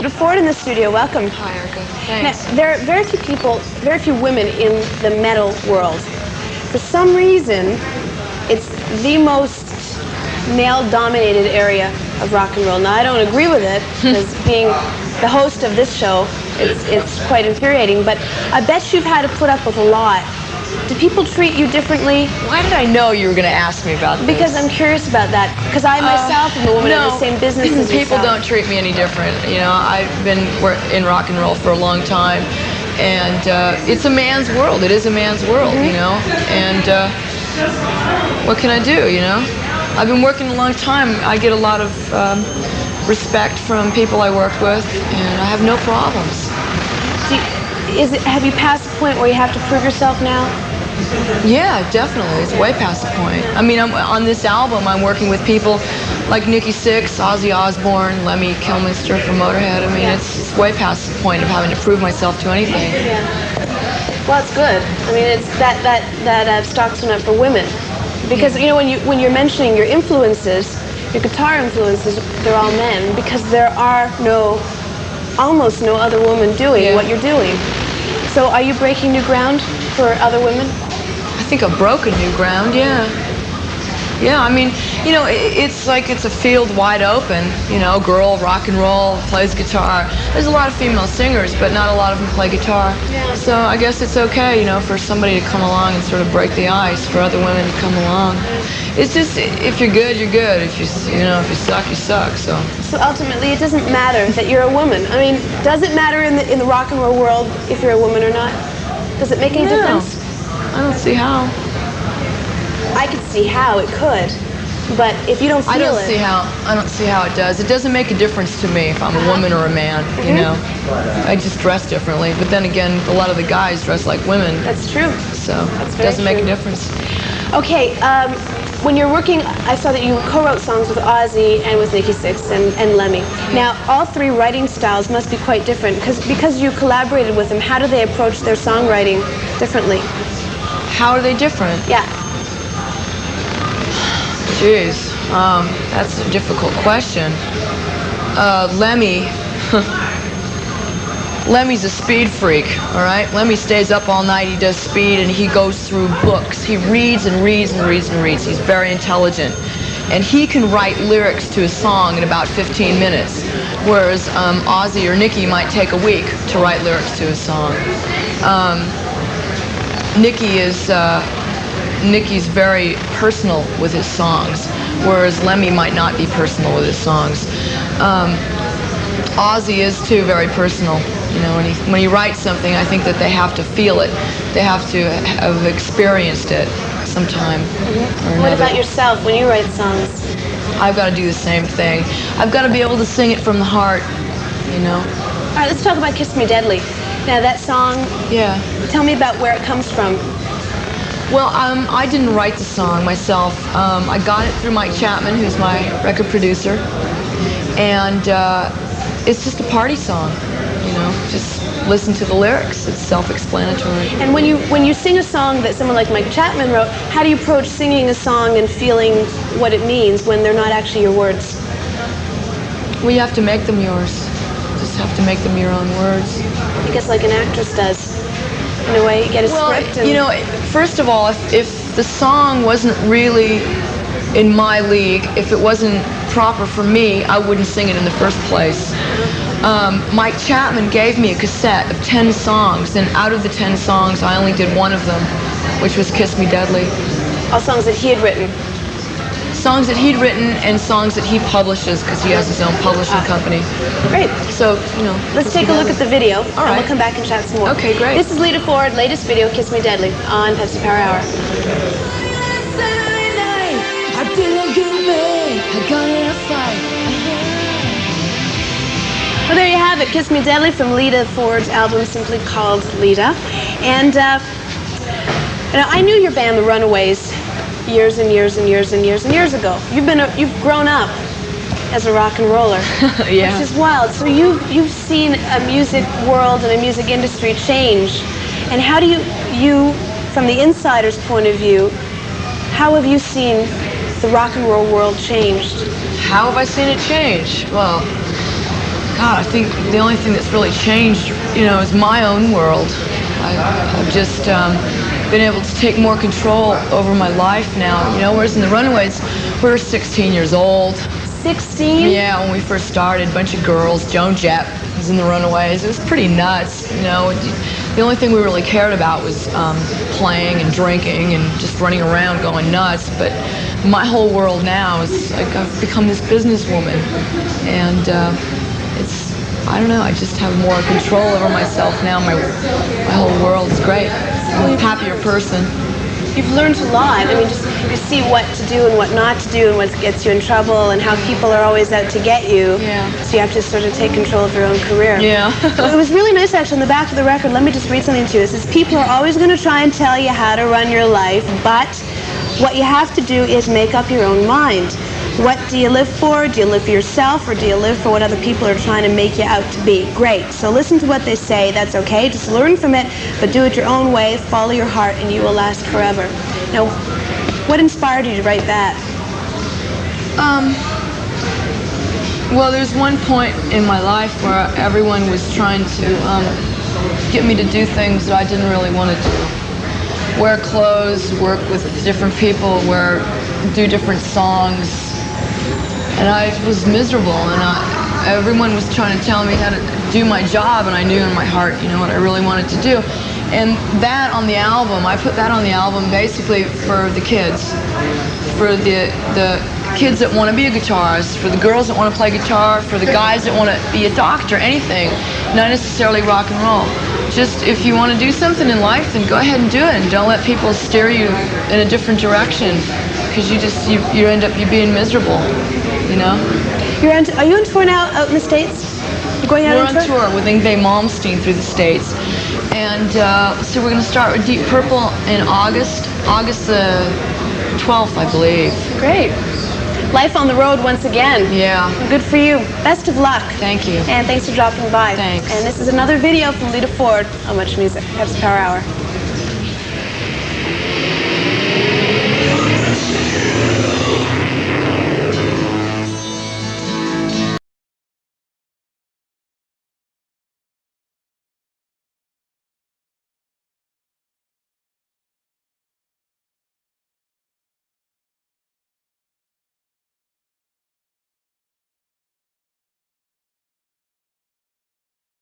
Lita Ford in the studio. Welcome. Hi, Erica. Thanks. Now, there are very few people, very few women in the metal world. For some reason, it's the most male-dominated area of rock and roll. Now, I don't agree with it, because being the host of this show, it's quite infuriating, but I bet you've had to put up with a lot. Do people treat you differently? Why did I know you were going to ask me about this? Because I'm curious about that. Because I myself am a woman in the same business as people yourself. don't treat me any different. You know, I've been in rock and roll for a long time, and it's a man's world. It is a man's world, you know. And what can I do, you know? I've been working a long time. I get a lot of respect from people I work with, and I have no problems. Have you passed the point where you have to prove yourself now? Yeah, definitely. It's way past the point. I mean, on this album, I'm working with people like Nikki Sixx, Ozzy Osbourne, Lemmy Kilmister from Motorhead. I mean, it's way past the point of having to prove myself to anything. Yeah. Well, it's good. I mean, it's that stocks went up for women, because you know when you're mentioning your influences, your guitar influences, they're all men, because there are almost no other woman doing what you're doing. So are you breaking new ground for other women? I think I've broken new ground, yeah. Yeah, I mean, you know, it's like it's a field wide open. You know, girl, rock and roll, plays guitar. There's a lot of female singers, but not a lot of them play guitar. Yeah. So I guess it's okay, you know, for somebody to come along and sort of break the ice, for other women to come along. It's just, if you're good, you're good. If you suck, you suck. So ultimately, it doesn't matter that you're a woman. I mean, does it matter in the rock and roll world if you're a woman or not? Does it make any difference? I don't see how. I could see how it could, but if you don't feel I don't see how it does. It doesn't make a difference to me if I'm a woman or a man, you know. I just dress differently, but then again, a lot of the guys dress like women. That's true. So it doesn't make a difference. Okay, when you're working, I saw that you co-wrote songs with Ozzy and with Nikki Sixx and Lemmy. Now, all three writing styles must be quite different, because you collaborated with them. How do they approach their songwriting differently? How are they different? Yeah. Jeez, that's a difficult question. Lemmy's a speed freak, all right? Lemmy stays up all night, he does speed, and he goes through books. He reads and reads and reads and reads. He's very intelligent. And he can write lyrics to a song in about 15 minutes, whereas Ozzy or Nikki might take a week to write lyrics to a song. Nikki's very personal with his songs, whereas Lemmy might not be personal with his songs. Ozzy is too very personal. You know, when he writes something, I think that they have to feel it. They have to have experienced it sometime or another. What about yourself when you write songs? I've got to do the same thing. I've got to be able to sing it from the heart, you know. All right, let's talk about Kiss Me Deadly. Now, that song, tell me about where it comes from. Well, I didn't write the song myself. I got it through Mike Chapman, who's my record producer, and it's just a party song, you know. Just listen to the lyrics. It's self-explanatory. And when you sing a song that someone like Mike Chapman wrote, how do you approach singing a song and feeling what it means when they're not actually your words? Well, you have to make them yours. You just have to make them your own words. I guess like an actress does. In a way, you get a script. And you know, first of all, if the song wasn't really in my league, if it wasn't proper for me, I wouldn't sing it in the first place. Mike Chapman gave me a cassette of 10 songs, and out of the 10 songs, I only did one of them, which was Kiss Me Deadly. All songs that he had written? Songs that he'd written and songs that he publishes, because he has his own publishing company. Great. So, you know. Let's take a look at the video, all right. And we'll come back and chat some more. Okay, great. This is Lita Ford, latest video, Kiss Me Deadly, on Pepsi Power Hour. Well, there you have it, Kiss Me Deadly from Lita Ford's album simply called Lita. And you know, I knew your band, the Runaways, years and years and years and years and years ago. You've grown up as a rock and roller, yeah. Which is wild. So you've seen a music world and a music industry change. And how do you, from the insider's point of view, how have you seen the rock and roll world changed? How have I seen it change? Well, God, I think the only thing that's really changed, you know, is my own world. I've just been able to take more control over my life now, you know, whereas in the Runaways, we were 16 years old. 16? Yeah, when we first started, a bunch of girls. Joan Jett was in the Runaways. It was pretty nuts, you know. The only thing we really cared about was playing and drinking and just running around going nuts. But my whole world now is like I've become this businesswoman, and I don't know, I just have more control over myself now. My whole world's great. I'm a happier person. You've learned a lot. I mean, just you see what to do and what not to do and what gets you in trouble and how people are always out to get you. Yeah. So you have to sort of take control of your own career. Yeah. Well, it was really nice, actually, on the back of the record. Let me just read something to you. It says, people are always going to try and tell you how to run your life, but what you have to do is make up your own mind. What do you live for? Do you live for yourself, or do you live for what other people are trying to make you out to be? Great. So listen to what they say. That's okay. Just learn from it, but do it your own way. Follow your heart, and you will last forever. Now, what inspired you to write that? Well, there's one point in my life where everyone was trying to get me to do things that I didn't really want to do. Wear clothes, work with different people, do different songs. And I was miserable, and everyone was trying to tell me how to do my job, and I knew in my heart, you know, what I really wanted to do. And that on the album, I put that on the album basically for the kids. For the kids that want to be a guitarist, for the girls that want to play guitar, for the guys that want to be a doctor, anything, not necessarily rock and roll. Just if you want to do something in life, then go ahead and do it, and don't let people steer you in a different direction, because you end up being miserable, you know. Are you on tour now out in the States? You're going out on tour with Yngwie Malmsteen through the States, and so we're going to start with Deep Purple in August the 12th, I believe. Great. Life on the road once again. Yeah. Good for you. Best of luck. Thank you. And thanks for dropping by. Thanks. And this is another video from Lita Ford on MuchMusic. Have some Power Hour.